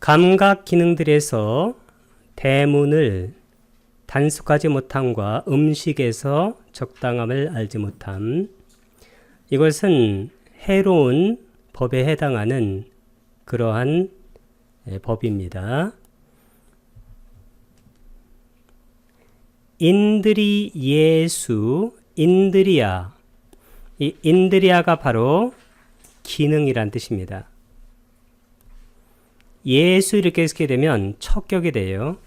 감각 기능들에서 대문을 단속하지 못함과 음식에서 적당함을 알지 못함, 이것은 해로운 법에 해당하는 그러한 법입니다. 인드리 예수, 인드리아. 이 인드리아가 바로 기능이란 뜻입니다. 예수 이렇게 쓰게 되면 척격이 돼요.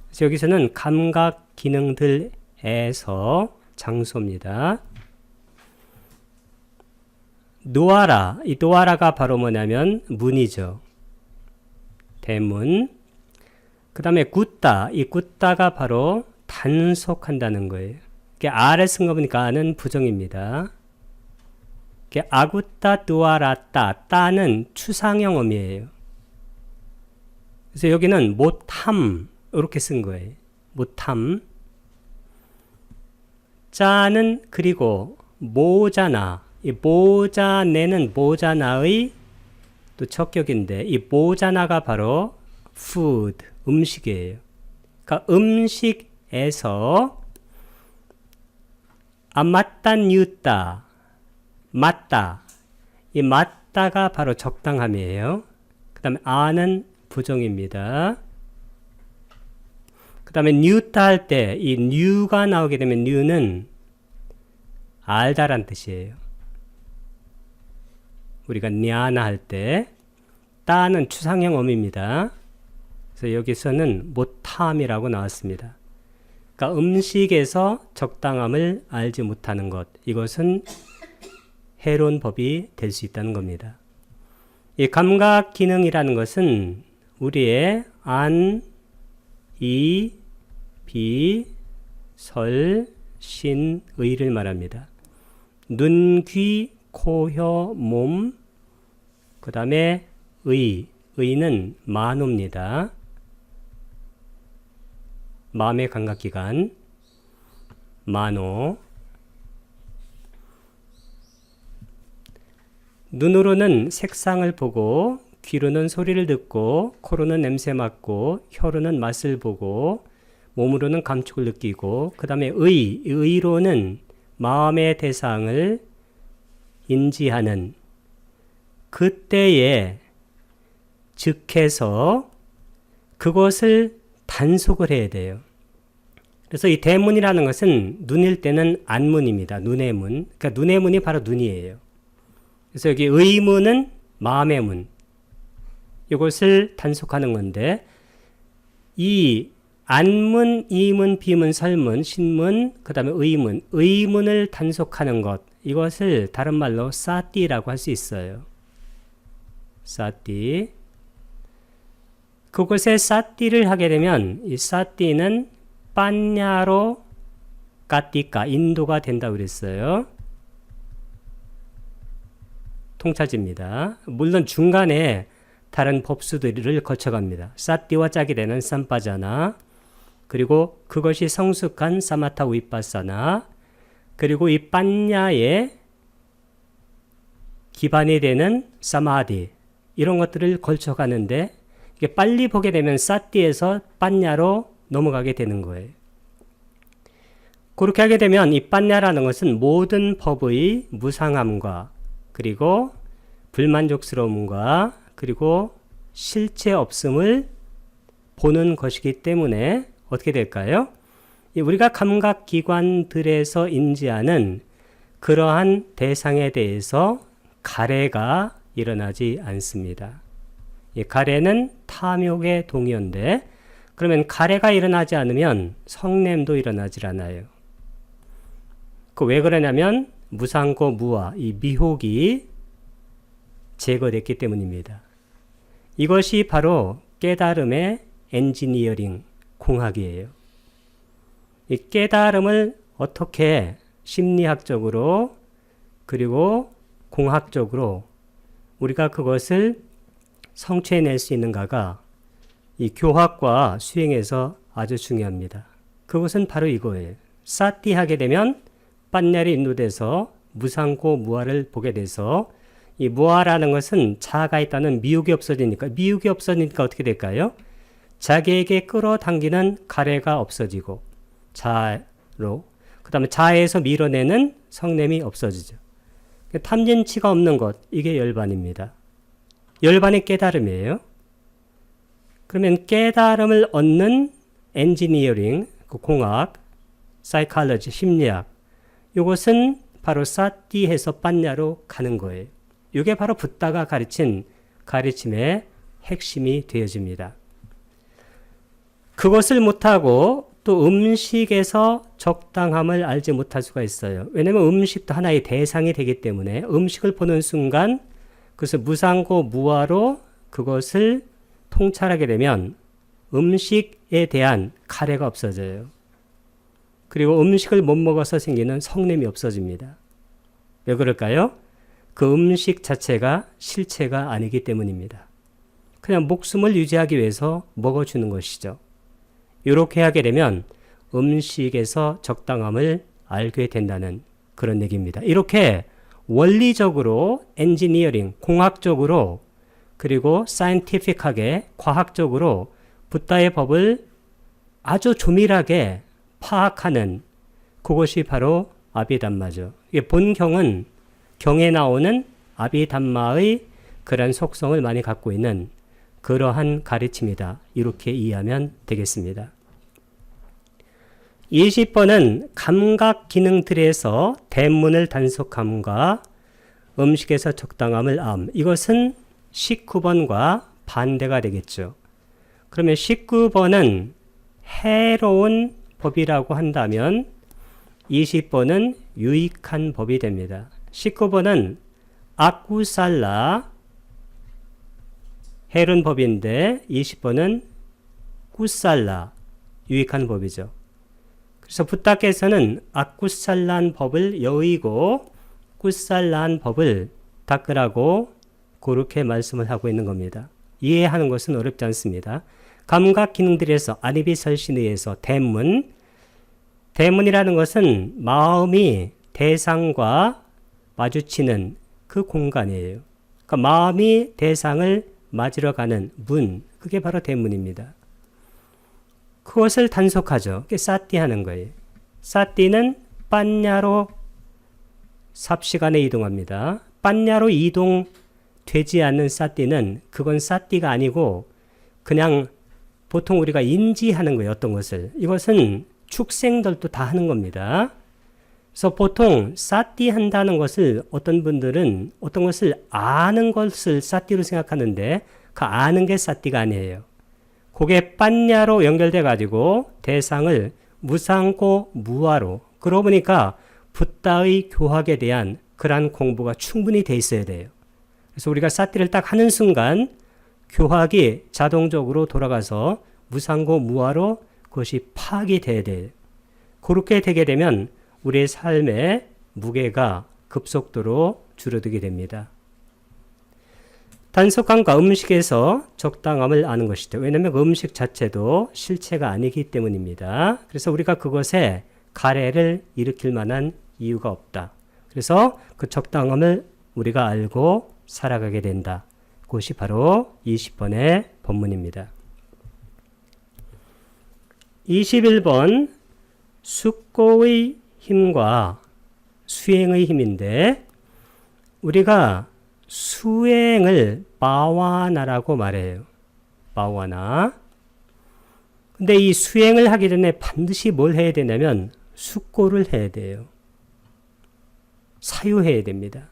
그래서 여기서는 감각 기능들에서 장소입니다. 노아라, 이 노아라가 바로 뭐냐면 문이죠. 대문. 그 다음에 굿다, 이 굿다가 바로 단속한다는 거예요. 아래 쓴 거 보니까 아는 부정입니다. 아굿다 뚜아라따, 따는 추상형 어미예요. 그래서 여기는 못함 이렇게 쓴 거예요. 못함. 짜는 그리고 모자나, 이 모자내는 모자나의 또 척격인데, 이 모자나가 바로 food, 음식이에요. 그러니까 음식에서 맞단 유따, 맞다. 이 맞다가 바로 적당함이에요. 그 다음에 아는 부정입니다. 그 다음에 뉴타 할 때 이 뉴가 나오게 되면 뉴는 알다란 뜻이에요. 우리가 냐나 할 때 따는 추상형 어미입니다. 그래서 여기서는 못함이라고 나왔습니다. 그러니까 음식에서 적당함을 알지 못하는 것, 이것은 해로운 법이 될 수 있다는 겁니다. 이 감각 기능이라는 것은 우리의 안, 이, 비, 설, 신, 의를 말합니다. 눈, 귀, 코, 혀, 몸, 그 다음에 의는 만호입니다. 마음의 감각기관, 만호. 눈으로는 색상을 보고, 귀로는 소리를 듣고, 코로는 냄새 맡고, 혀로는 맛을 보고, 몸으로는 감촉을 느끼고, 그 다음에 의로는 마음의 대상을 인지하는, 그때에 즉해서 그것을 단속을 해야 돼요. 그래서 이 대문이라는 것은 눈일 때는 안문입니다. 눈의 문. 그러니까 눈의 문이 바로 눈이에요. 그래서 여기 의문은 마음의 문. 이것을 단속하는 건데, 이 안문, 이문, 비문, 설문, 신문, 그 다음에 의문을 단속하는 것, 이것을 다른 말로 사띠라고 할 수 있어요. 사띠. 그곳에 사띠를 하게 되면 이 사띠는 빠냐로 까띠까, 인도가 된다고 그랬어요. 통차지입니다. 물론 중간에 다른 법수들을 거쳐갑니다. 사띠와 짝이 되는 삼빠자나, 그리고 그것이 성숙한 사마타 위빠사나, 그리고 이 빠냐의 기반이 되는 사마디, 이런 것들을 걸쳐가는데, 이게 빨리 보게 되면 사띠에서 빠냐로 넘어가게 되는 거예요. 그렇게 하게 되면 이 빠냐라는 것은 모든 법의 무상함과 그리고 불만족스러움과 그리고 실체 없음을 보는 것이기 때문에 어떻게 될까요? 우리가 감각기관들에서 인지하는 그러한 대상에 대해서 가래가 일어나지 않습니다. 이 가래는 탐욕의 동요인데, 그러면 가래가 일어나지 않으면 성냄도 일어나질 않아요. 왜 그러냐면 무상고 무아, 이 미혹이 제거됐기 때문입니다. 이것이 바로 깨달음의 엔지니어링, 공학이에요. 이 깨달음을 어떻게 심리학적으로 그리고 공학적으로 우리가 그것을 성취해낼 수 있는가가 이 교학과 수행에서 아주 중요합니다. 그것은 바로 이거예요. 사띠 하게 되면 빤냐리 인도돼서 무상고 무아를 보게 돼서 이 무아라는 것은 자아가 있다는 미혹이 없어지니까 어떻게 될까요? 자기에게 끌어당기는 가래가 없어지고 자아로, 그 다음에 자아에서 밀어내는 성냄이 없어지죠. 탐진치가 없는 것, 이게 열반입니다. 열반이 깨달음이에요. 그러면 깨달음을 얻는 엔지니어링, 공학, 사이콜로지, 심리학, 이것은 바로 사띠에서 빠냐로 가는 거예요. 이게 바로 붓다가 가르친 가르침의 핵심이 되어집니다. 그것을 못하고 또 음식에서 적당함을 알지 못할 수가 있어요. 왜냐하면 음식도 하나의 대상이 되기 때문에 음식을 보는 순간 그것을 무상고 무아로 그것을 통찰하게 되면 음식에 대한 가래가 없어져요. 그리고 음식을 못 먹어서 생기는 성냄이 없어집니다. 왜 그럴까요? 그 음식 자체가 실체가 아니기 때문입니다. 그냥 목숨을 유지하기 위해서 먹어주는 것이죠. 이렇게 하게 되면 음식에서 적당함을 알게 된다는 그런 얘기입니다. 이렇게 원리적으로 엔지니어링, 공학적으로 그리고 사이언티픽하게, 과학적으로 붓다의 법을 아주 조밀하게 파악하는 그것이 바로 아비담마죠. 이게 본경은 경에 나오는 아비담마의 그런 속성을 많이 갖고 있는 그러한 가르침이다. 이렇게 이해하면 되겠습니다. 20번은 감각 기능들에서 대문을 단속함과 음식에서 적당함을 암. 이것은 19번과 반대가 되겠죠. 그러면 19번은 해로운 법이라고 한다면 20번은 유익한 법이 됩니다. 19번은 아쿠살라, 해로운 법인데 20번은 쿠살라, 유익한 법이죠. 그래서 붓다께서는 아쿠살란 법을 여의고 쿠살란 법을 닦으라고 그렇게 말씀을 하고 있는 겁니다. 이해하는 것은 어렵지 않습니다. 감각 기능들에서 아니비설신에 의해서 대문이라는 것은 마음이 대상과 마주치는 그 공간이에요. 그러니까 마음이 대상을 맞으러 가는 문, 그게 바로 대문입니다. 그것을 단속하죠. 그게 사띠하는 거예요. 사띠는 빠냐로 삽시간에 이동합니다. 빠냐로 이동되지 않는 사띠는 그건 사띠가 아니고 그냥 보통 우리가 인지하는 거예요. 어떤 것을. 이것은 축생들도 다 하는 겁니다. 그래서 보통 사띠 한다는 것을 어떤 분들은 어떤 것을 아는 것을 사띠로 생각하는데 그 아는 게 사띠가 아니에요. 그게 빠냐로 연결돼 가지고 대상을 무상고 무아로, 그러고 보니까 붓다의 교학에 대한 그러한 공부가 충분히 돼 있어야 돼요. 그래서 우리가 사띠를 딱 하는 순간 교학이 자동적으로 돌아가서 무상고 무아로 그것이 파악이 돼야 돼요. 그렇게 되게 되면 우리의 삶의 무게가 급속도로 줄어들게 됩니다. 단속함과 음식에서 적당함을 아는 것이죠. 왜냐하면 그 음식 자체도 실체가 아니기 때문입니다. 그래서 우리가 그것에 가래를 일으킬 만한 이유가 없다. 그래서 그 적당함을 우리가 알고 살아가게 된다. 그것이 바로 20번의 법문입니다. 21번 숙고의 힘과 수행의 힘인데 우리가 수행을 바와나라고 말해요. 바와나. 근데 이 수행을 하기 전에 반드시 뭘 해야 되냐면 숙고를 해야 돼요. 사유해야 됩니다.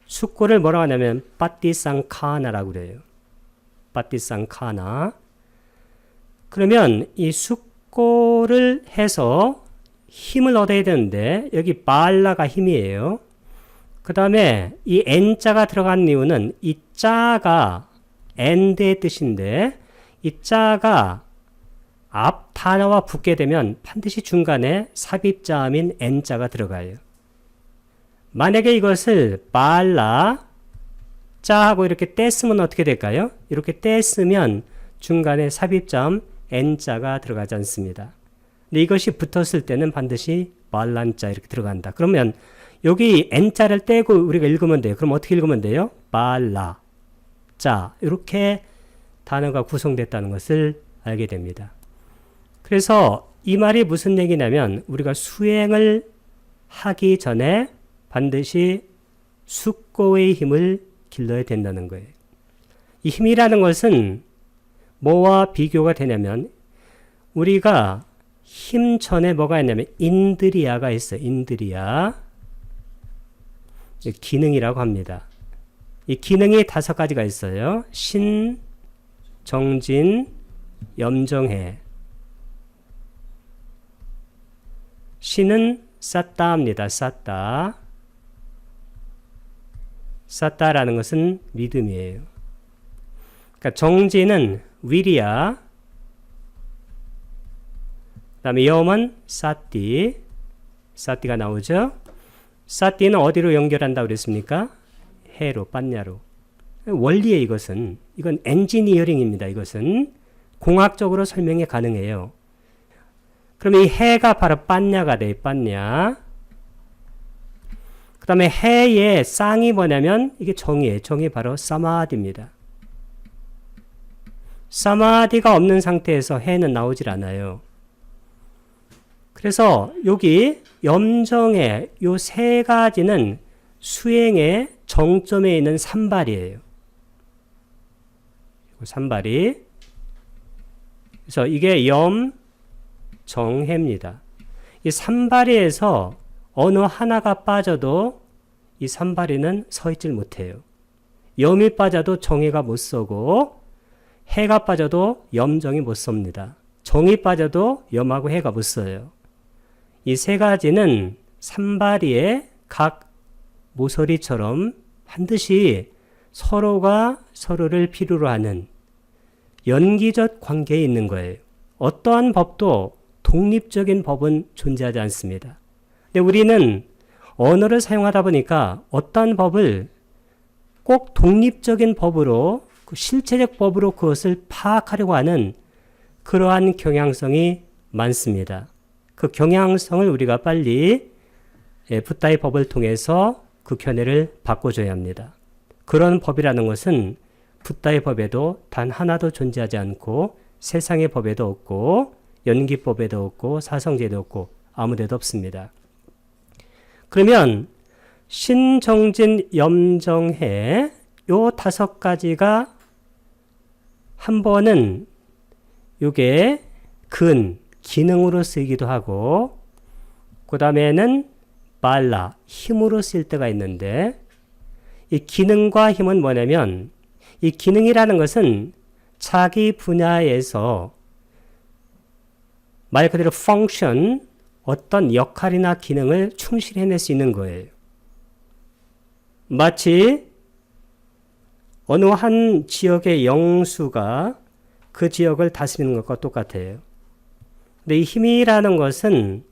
숙고를 뭐라고 하냐면 빠띠상카나라고 그래요. 빠띠상카나. 그러면 이 숙고를 해서 힘을 얻어야 되는데 여기 발라가 힘이에요. 그 다음에 이 N자가 들어간 이유는 이 자가 엔드의 뜻인데 이 자가 앞 단어와 붙게 되면 반드시 중간에 삽입자음인 N자가 들어가요. 만약에 이것을 발라 자하고 이렇게 떼쓰면 어떻게 될까요? 이렇게 떼쓰면 중간에 삽입자음 N자가 들어가지 않습니다. 근데 이것이 붙었을 때는 반드시 발란자 이렇게 들어간다. 그러면 여기 N자를 떼고 우리가 읽으면 돼요. 그럼 어떻게 읽으면 돼요? 발라, 자, 이렇게 단어가 구성됐다는 것을 알게 됩니다. 그래서 이 말이 무슨 얘기냐면 우리가 수행을 하기 전에 반드시 숙고의 힘을 길러야 된다는 거예요. 이 힘이라는 것은 뭐와 비교가 되냐면 우리가 힘 전에 뭐가 있냐면 인드리아가 있어요. 인드리아. 기능이라고 합니다. 이 기능이 5가지가 있어요. 신, 정진, 염정해. 신은 사따입니다. 사따. 사따라는 것은 믿음이에요. 그러니까 정진은 위리야. 그 다음에 염은 사띠. 사띠가 나오죠. 사띠는 어디로 연결한다고 그랬습니까? 해로, 빤냐로. 원리에 이것은. 이건 엔지니어링입니다. 이것은. 공학적으로 설명이 가능해요. 그러면 이 해가 바로 빤냐가 돼요. 빤냐. 그 다음에 해의 쌍이 뭐냐면 이게 정이에요. 정이 바로 사마디입니다. 사마디가 없는 상태에서 해는 나오질 않아요. 그래서 여기 염정의 요 3가지는 수행의 정점에 있는 산발이에요. 산발이. 그래서 이게 염정해입니다. 이 산발이에서 어느 하나가 빠져도 이 산발이는 서 있질 못해요. 염이 빠져도 정해가 못 서고 해가 빠져도 염정이 못 섭니다. 정이 빠져도 염하고 해가 못 서요. 이 3가지는 산발이의 각 모서리처럼 반드시 서로가 서로를 필요로 하는 연기적 관계에 있는 거예요. 어떠한 법도 독립적인 법은 존재하지 않습니다. 근데 우리는 언어를 사용하다 보니까 어떠한 법을 꼭 독립적인 법으로, 실체적 법으로 그것을 파악하려고 하는 그러한 경향성이 많습니다. 그 경향성을 우리가 빨리 붓다의 법을 통해서 그 견해를 바꿔줘야 합니다. 그런 법이라는 것은 붓다의 법에도 단 하나도 존재하지 않고 세상의 법에도 없고 연기법에도 없고 사성제에도 없고 아무데도 없습니다. 그러면 신정진 염정해 요 5가지가 한 번은 요게 기능으로 쓰이기도 하고 그 다음에는 발라, 힘으로 쓸 때가 있는데 이 기능과 힘은 뭐냐면 이 기능이라는 것은 자기 분야에서 말 그대로 펑션, 어떤 역할이나 기능을 충실히 해낼 수 있는 거예요. 마치 어느 한 지역의 영수가 그 지역을 다스리는 것과 똑같아요. 근데 이 힘이라는 것은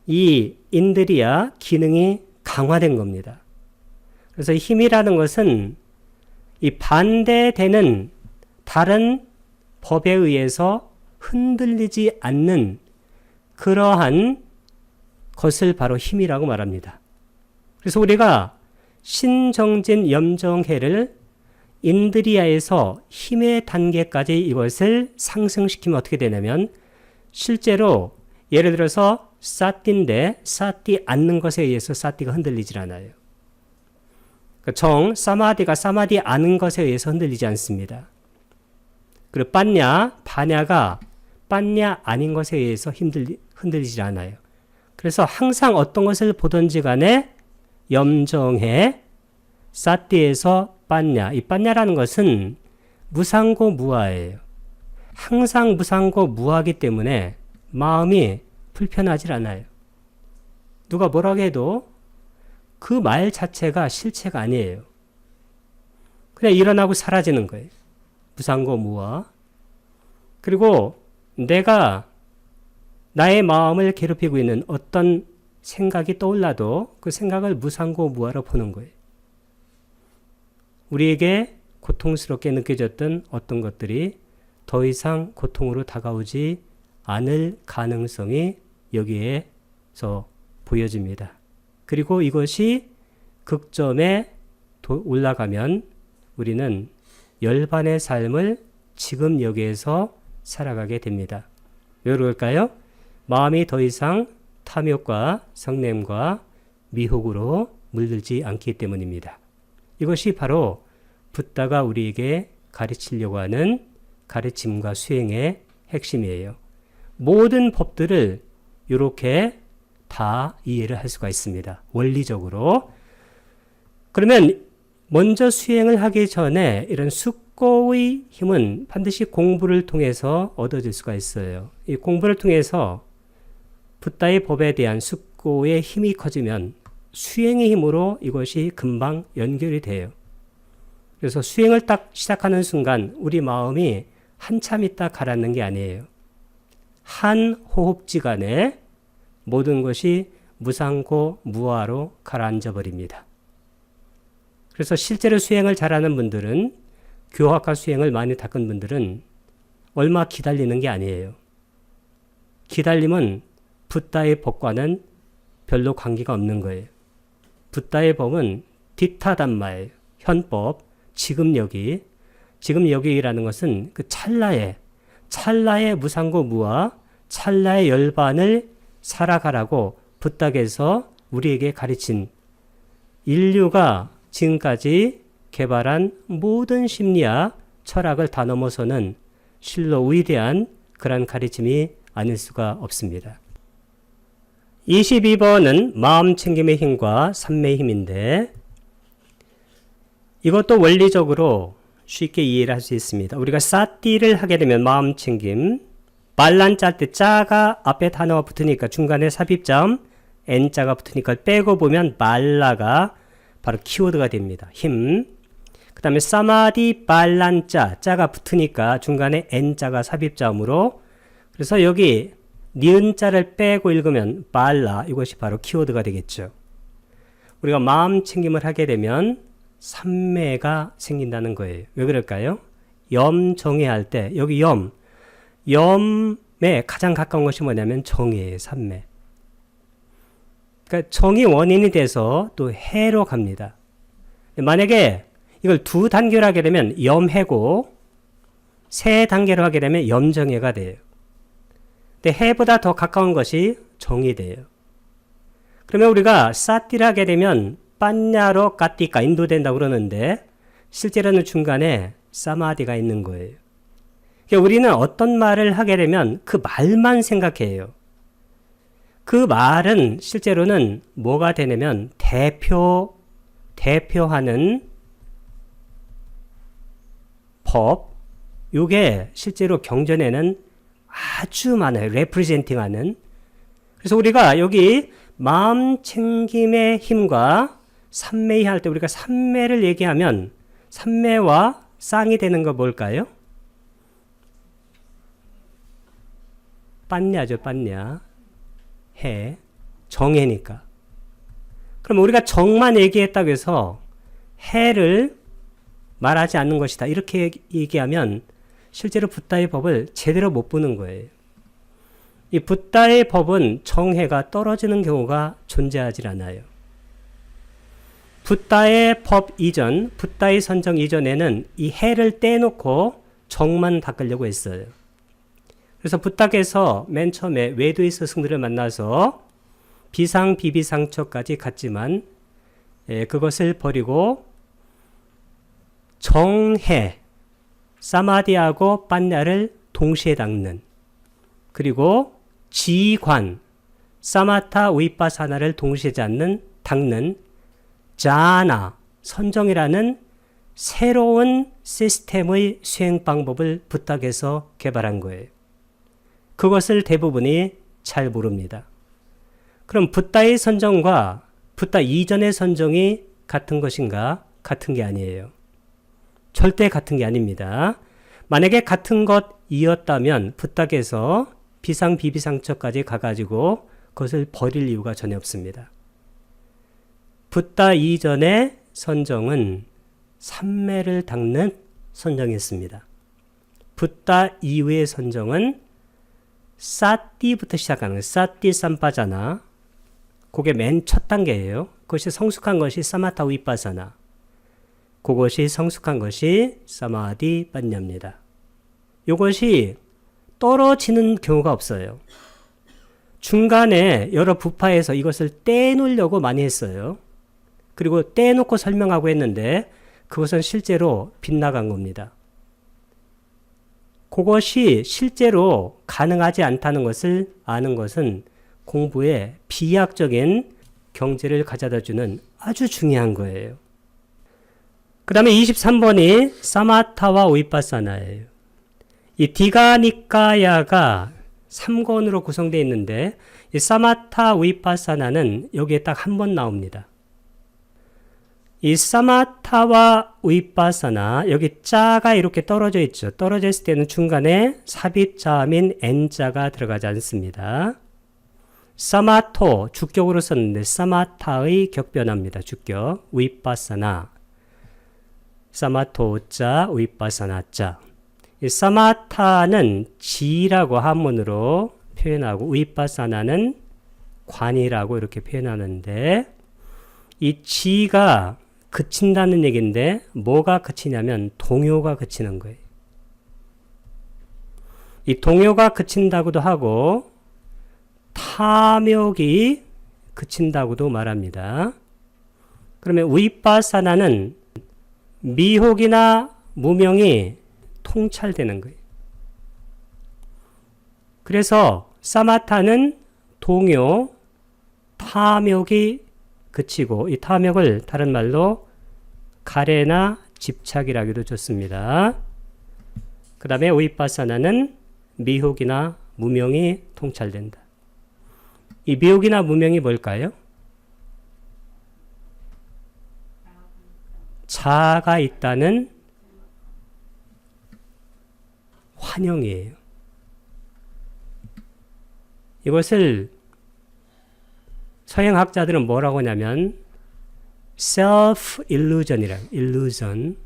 이 인드리아 기능이 강화된 겁니다. 그래서 힘이라는 것은 이 반대되는 다른 법에 의해서 흔들리지 않는 그러한 것을 바로 힘이라고 말합니다. 그래서 우리가 신정진 염정해를 인드리아에서 힘의 단계까지 이것을 상승시키면 어떻게 되냐면 실제로 예를 들어서 사띠인데 사띠 않는 것에 의해서 사띠가 흔들리질 않아요. 사마디가 사마디 않은 것에 의해서 흔들리지 않습니다. 그리고 바냐가 빠냐 아닌 것에 의해서 흔들리지 않아요. 그래서 항상 어떤 것을 보든지 간에 염정해 사띠에서 빠냐, 이 빠냐라는 것은 무상고 무아예요. 항상 무상고 무아하기 때문에 마음이 불편하지 않아요. 누가 뭐라고 해도 그 말 자체가 실체가 아니에요. 그냥 일어나고 사라지는 거예요. 무상고 무아. 그리고 내가 나의 마음을 괴롭히고 있는 어떤 생각이 떠올라도 그 생각을 무상고 무아로 보는 거예요. 우리에게 고통스럽게 느껴졌던 어떤 것들이 더 이상 고통으로 다가오지 않을 가능성이 여기에서 보여집니다. 그리고 이것이 극점에 올라가면 우리는 열반의 삶을 지금 여기에서 살아가게 됩니다. 왜 그럴까요? 마음이 더 이상 탐욕과 성냄과 미혹으로 물들지 않기 때문입니다. 이것이 바로 붓다가 우리에게 가르치려고 하는 가르침과 수행의 핵심이에요. 모든 법들을 이렇게 다 이해를 할 수가 있습니다. 원리적으로. 그러면 먼저 수행을 하기 전에 이런 숙고의 힘은 반드시 공부를 통해서 얻어질 수가 있어요. 이 공부를 통해서 붓다의 법에 대한 숙고의 힘이 커지면 수행의 힘으로 이것이 금방 연결이 돼요. 그래서 수행을 딱 시작하는 순간 우리 마음이 한참 있다 가라앉는 게 아니에요. 한 호흡지간에 모든 것이 무상고 무아로 가라앉아 버립니다. 그래서 실제로 수행을 잘하는 분들은, 교학과 수행을 많이 닦은 분들은 얼마 기다리는 게 아니에요. 기다림은 붓다의 법과는 별로 관계가 없는 거예요. 붓다의 법은 디타담마예요. 현법, 지금 여기. 지금 여기라는 것은 그 찰나의 무상고 무아, 찰나의 열반을 살아가라고 붓다께서 우리에게 가르친, 인류가 지금까지 개발한 모든 심리학, 철학을 다 넘어서는 실로 위대한 그런 가르침이 아닐 수가 없습니다. 22번은 마음 챙김의 힘과 삼매의 힘인데, 이것도 원리적으로 쉽게 이해를 할 수 있습니다. 우리가 사띠를 하게 되면 마음 챙김, 말란 짤 때 짜가 앞에 단어가 붙으니까 중간에 삽입점 n자가 붙으니까 빼고 보면 말라가 바로 키워드가 됩니다. 힘. 그 다음에 사마디 발란 짜가 붙으니까 중간에 n자가 삽입점으로, 그래서 여기 니은 자를 빼고 읽으면 발라, 이것이 바로 키워드가 되겠죠. 우리가 마음 챙김을 하게 되면 삼매가 생긴다는 거예요. 왜 그럴까요? 염정해할 때 여기 염에 가장 가까운 것이 뭐냐면 정해예요. 삼매. 그러니까 정이 원인이 돼서 또 해로 갑니다. 만약에 이걸 두 단계로 하게 되면 염해고, 세 단계로 하게 되면 염정해가 돼요. 근데 해보다 더 가까운 것이 정이 돼요. 그러면 우리가 사띠를 하게 되면 빤냐로 까띠까 인도된다고 그러는데 실제로는 중간에 사마디가 있는 거예요. 그러니까 우리는 어떤 말을 하게 되면 그 말만 생각해요. 그 말은 실제로는 뭐가 되냐면 대표하는 법, 이게 실제로 경전에는 아주 많아요. 레프리젠팅하는. 그래서 우리가 여기 마음 챙김의 힘과 삼매의 할 때 우리가 삼매를 얘기하면 삼매와 쌍이 되는 거 뭘까요? 빤냐죠, 빤냐. 해, 정해니까. 그럼 우리가 정만 얘기했다고 해서 해를 말하지 않는 것이다, 이렇게 얘기하면 실제로 붓다의 법을 제대로 못 보는 거예요. 이 붓다의 법은 정해가 떨어지는 경우가 존재하지 않아요. 붓다의 법 이전, 붓다의 선정 이전에는 이 해를 떼놓고 정만 닦으려고 했어요. 그래서 붓다께서 맨 처음에 외도의 스승들을 만나서 비상, 비비상처까지 갔지만 그것을 버리고 정해, 사마디하고 빤냐를 동시에 닦는, 그리고 지관, 사마타 위파사나를 동시에 닦는 자나, 선정이라는 새로운 시스템의 수행 방법을 붓다께서 개발한 거예요. 그것을 대부분이 잘 모릅니다. 그럼 붓다의 선정과 붓다 이전의 선정이 같은 것인가? 같은 게 아니에요. 절대 같은 게 아닙니다. 만약에 같은 것이었다면 붓다께서 비상, 비비상처까지 가가지고 그것을 버릴 이유가 전혀 없습니다. 붓다 이전의 선정은 삼매를 닦는 선정이었습니다. 붓다 이후의 선정은 사띠부터 시작하는 거예요. 사띠 삼빠자나, 그게 맨 첫 단계예요. 그것이 성숙한 것이 사마타 위파사나. 그것이 성숙한 것이 사마디 빠냐입니다. 이것이 떨어지는 경우가 없어요. 중간에 여러 부파에서 이것을 떼놓으려고 많이 했어요. 그리고 떼놓고 설명하고 했는데 그것은 실제로 빗나간 겁니다. 그것이 실제로 가능하지 않다는 것을 아는 것은 공부에 비약적인 경지를 가져다주는 아주 중요한 거예요. 그 다음에 23번이 사마타와 위파사나예요. 이 디가니까야가 3권으로 구성되어 있는데 이 사마타 위파사나는 여기에 딱 한 번 나옵니다. 이 사마타와 위파사나 여기 자가 이렇게 떨어져 있죠. 떨어져 있을 때는 중간에 삽입자음인 n자가 들어가지 않습니다. 사마토 주격으로 썼는데 사마타의 격변합니다. 주격 위파사나 사마토자 위파사나자. 이 사마타는 지라고 한문으로 표현하고 위파사나는 관이라고 이렇게 표현하는데 이 지가 그친다는 얘기인데 뭐가 그치냐면 동요가 그치는 거예요. 이 동요가 그친다고도 하고 탐욕이 그친다고도 말합니다. 그러면 위파사나는 미혹이나 무명이 통찰되는 거예요. 그래서 사마타는 동요, 탐욕이 그치고 이 탐욕을 다른 말로 가래나 집착이라기도 좋습니다. 그 다음에 위파사나는 미혹이나 무명이 통찰된다. 이 미혹이나 무명이 뭘까요? 자아가 있다는 환영이에요. 이것을 서양학자들은 뭐라고 하냐면 self-illusion이라 illusion.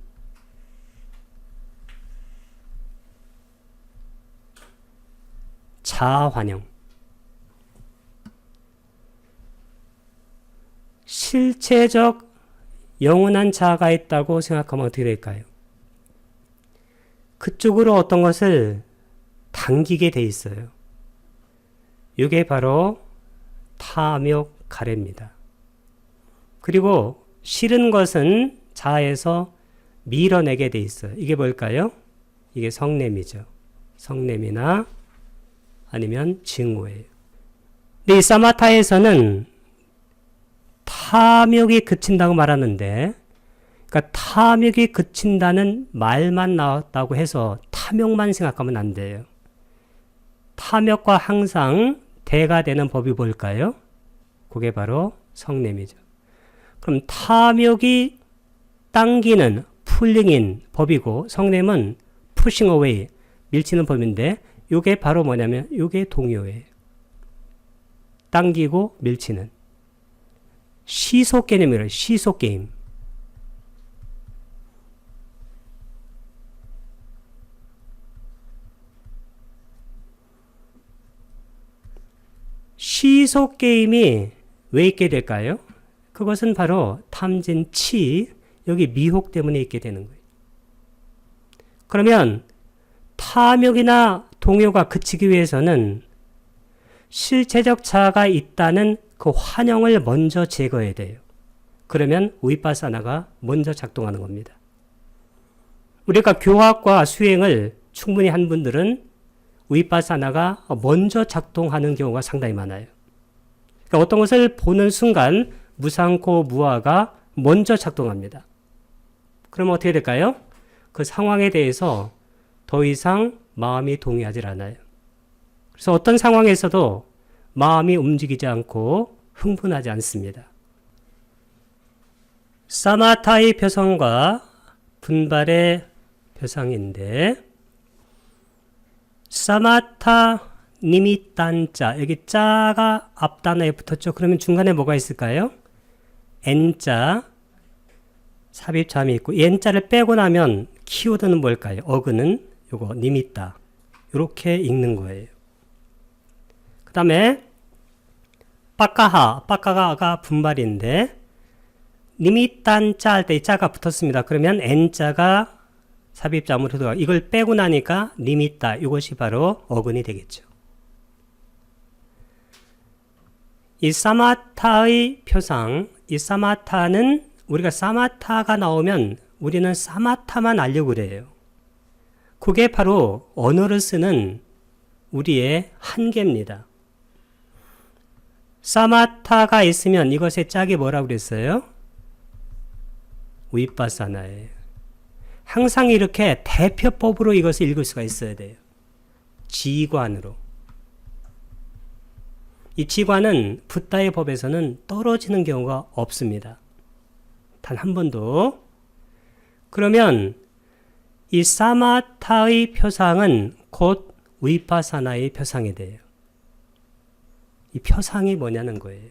자아환영. 실체적 영원한 자아가 있다고 생각하면 어떻게 될까요? 그쪽으로 어떤 것을 당기게 돼 있어요. 이게 바로 탐욕 가래입니다. 그리고 싫은 것은 자아에서 밀어내게 돼 있어요. 이게 뭘까요? 이게 성냄이죠. 성냄이나 아니면 증오예요. 근데 이 사마타에서는 탐욕이 그친다고 말하는데, 그러니까 탐욕이 그친다는 말만 나왔다고 해서 탐욕만 생각하면 안 돼요. 탐욕과 항상 대가 되는 법이 뭘까요? 그게 바로 성냄이죠. 그럼 탐욕이 당기는 풀링인 법이고 성냄은 pushing away, 밀치는 법인데 이게 바로 뭐냐면 이게 동요예요. 당기고 밀치는 시소 개념이래요. 시소 게임. 시소 게임이 왜 있게 될까요? 그것은 바로 탐진 치, 여기 미혹 때문에 있게 되는 거예요. 그러면 탐욕이나 동요가 그치기 위해서는 실체적 자아가 있다는 그 환영을 먼저 제거해야 돼요. 그러면 위파사나가 먼저 작동하는 겁니다. 우리가 교학과 수행을 충분히 한 분들은 위파사나가 먼저 작동하는 경우가 상당히 많아요. 그러니까 어떤 것을 보는 순간 무상코 무아가 먼저 작동합니다. 그러면 어떻게 될까요? 그 상황에 대해서 더 이상 마음이 동의하지 않아요. 그래서 어떤 상황에서도 마음이 움직이지 않고 흥분하지 않습니다. 사마타의 표성과 분발의 표상인데 사마타 니미딴자, 여기 자가 앞단어에 붙었죠. 그러면 중간에 뭐가 있을까요? n자, 삽입자음이 있고 n자를 빼고 나면 키워드는 뭘까요? 어근은 요거 니미따, 이렇게 읽는 거예요. 그 다음에 빠까가가 분발인데 니미딴 짜 할 때 이 짜가 붙었습니다. 그러면 n자가 삽입자음으로 들어가. 이걸 빼고 나니까 니미따 이것이 바로 어근이 되겠죠. 이 사마타의 표상, 이 사마타는 우리가 사마타가 나오면 우리는 사마타만 알려고 그래요. 그게 바로 언어를 쓰는 우리의 한계입니다. 사마타가 있으면 이것의 짝이 뭐라고 그랬어요? 위빠사나예요. 항상 이렇게 대표법으로 이것을 읽을 수가 있어야 돼요. 지관으로. 이 지관은 붓다의 법에서는 떨어지는 경우가 없습니다. 단 한 번도. 그러면 이 사마타의 표상은 곧 위파사나의 표상이 돼요. 이 표상이 뭐냐는 거예요.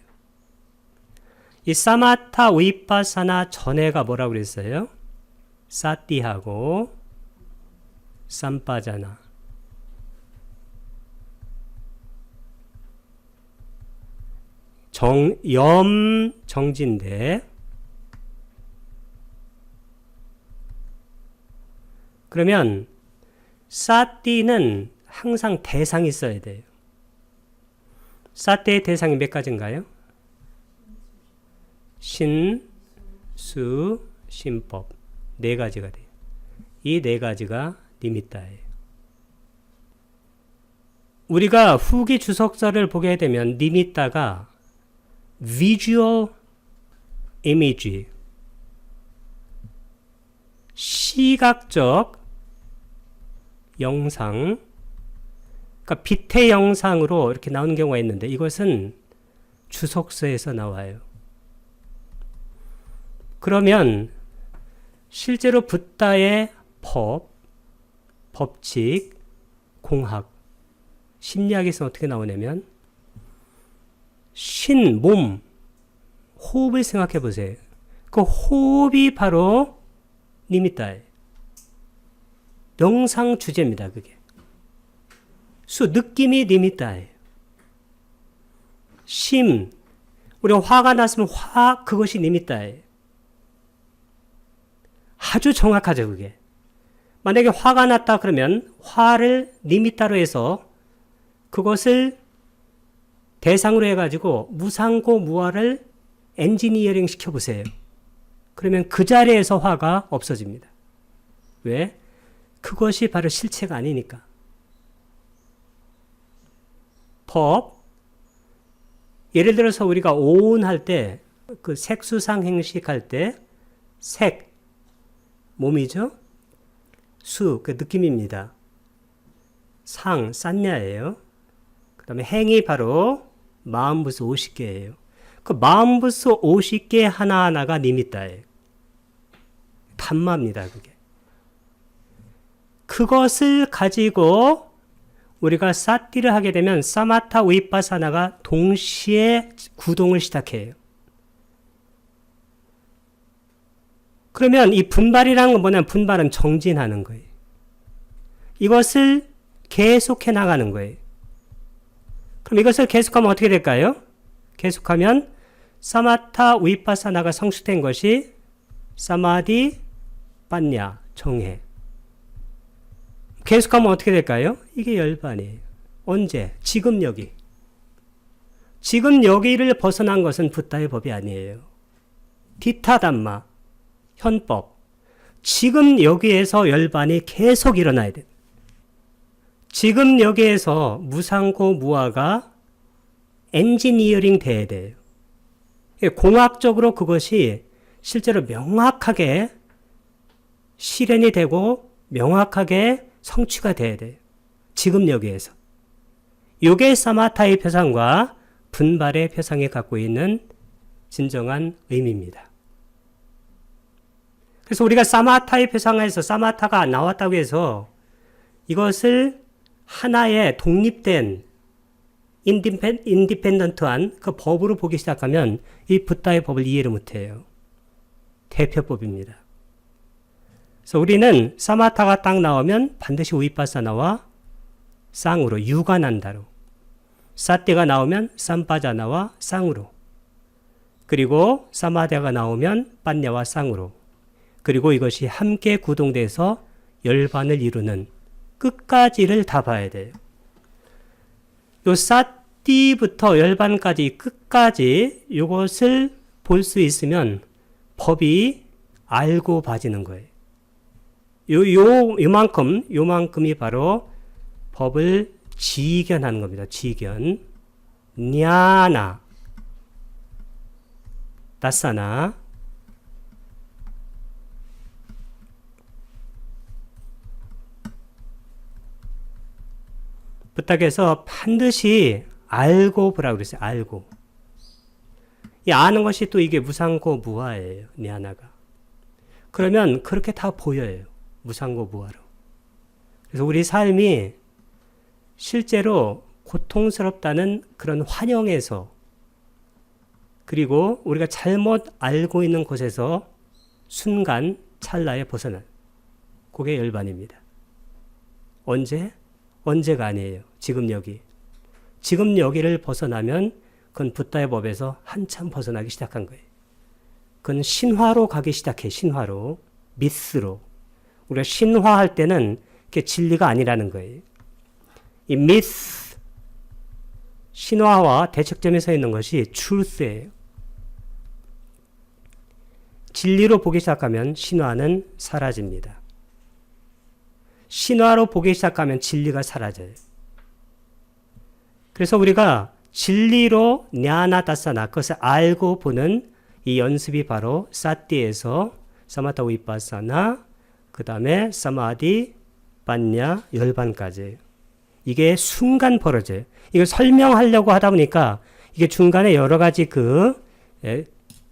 이 사마타 위파사나 전에가 뭐라고 그랬어요? 사띠하고 삼빠자나. 정진데 그러면 사띠는 항상 대상이 있어야 돼요. 사띠의 대상이 몇 가지인가요? 신, 수, 신법. 네 가지가 돼요. 이 네 가지가 니미따예요. 우리가 후기 주석서를 보게 되면 니미따가 visual image, 시각적 영상, 그러니까 빛의 영상으로 이렇게 나오는 경우가 있는데 이것은 주석서에서 나와요. 그러면 실제로 붓다의 법칙, 공학, 심리학에서 어떻게 나오냐면 신, 몸, 호흡을 생각해 보세요. 그 호흡이 바로 니미따예요. 영상 주제입니다. 그게. 수, 느낌이 니미따예요. 심, 우리가 화가 났으면 그것이 니미따예요. 아주 정확하죠. 그게. 만약에 화가 났다 그러면 화를 니미따로 해서 그것을 대상으로 해가지고 무상고 무화를 엔지니어링 시켜보세요. 그러면 그 자리에서 화가 없어집니다. 왜? 그것이 바로 실체가 아니니까. 법. 예를 들어서 우리가 오운할 때, 그 색수상 행식 할 때, 색, 몸이죠? 수, 그 느낌입니다. 상, 싼냐예요. 그 다음에 행이 바로 마음부스 50개예요. 그 마음부스 50개 하나하나가 니미따예요. 단마입니다. 그게. 그것을 가지고 우리가 사띠를 하게 되면 사마타 위파사나가 동시에 구동을 시작해요. 그러면 이 분발이라는 건 뭐냐면 분발은 정진하는 거예요. 이것을 계속해 나가는 거예요. 그럼 이것을 계속하면 어떻게 될까요? 계속하면 사마타 위파사나가 성숙된 것이 사마디 빠냐 정해. 계속하면 어떻게 될까요? 이게 열반이에요. 언제? 지금 여기. 지금 여기를 벗어난 것은 붓다의 법이 아니에요. 디타담마, 현법. 지금 여기에서 열반이 계속 일어나야 돼요. 지금 여기에서 무상고 무아가 엔지니어링 돼야 돼요. 공학적으로 그것이 실제로 명확하게 실현이 되고 명확하게 성취가 돼야 돼요. 지금 여기에서. 요게 사마타의 표상과 분발의 표상이 갖고 있는 진정한 의미입니다. 그래서 우리가 사마타의 표상에서 사마타가 나왔다고 해서 이것을 하나의 독립된 인디펜던트한 그 법으로 보기 시작하면 이 붓다의 법을 이해를 못해요. 대표법입니다. 그래서 우리는 사마타가 딱 나오면 반드시 위파사나와 쌍으로 유관한다로 사띠가 나오면 쌈빠자나와 쌍으로. 그리고 사마대가 나오면 빤냐와 쌍으로. 그리고 이것이 함께 구동돼서 열반을 이루는 끝까지를 다 봐야 돼요. 요 사띠부터 열반까지 끝까지 이것을 볼 수 있으면 법이 알고 봐지는 거예요. 요만큼이 바로 법을 지견하는 겁니다. 지견. 냐나, 다사나, 부탁해서 반드시 알고 보라고 그랬어요. 알고. 이 아는 것이 또 이게 무상고 무아예요. 냐나가. 그러면 그렇게 다 보여요. 무상고 무아로. 그래서 우리 삶이 실제로 고통스럽다는 그런 환영에서, 그리고 우리가 잘못 알고 있는 곳에서 순간 찰나에 벗어난, 그게 열반입니다. 언제? 언제가 아니에요. 지금 여기. 지금 여기를 벗어나면 그건 붓다의 법에서 한참 벗어나기 시작한 거예요. 그건 신화로 가기 시작해. 신화로. 미스로. 우리가 신화할 때는 그게 진리가 아니라는 거예요. 이 미스, 신화와 대척점에 서 있는 것이 truth예요. 진리로 보기 시작하면 신화는 사라집니다. 신화로 보기 시작하면 진리가 사라져요. 그래서 우리가 진리로 냐나다사나, 그것을 알고 보는 이 연습이 바로 사띠에서 사마타 위파사나, 그 다음에 사마디, 반냐, 열반까지. 이게 순간 벌어져요. 이걸 설명하려고 하다 보니까 이게 중간에 여러 가지 그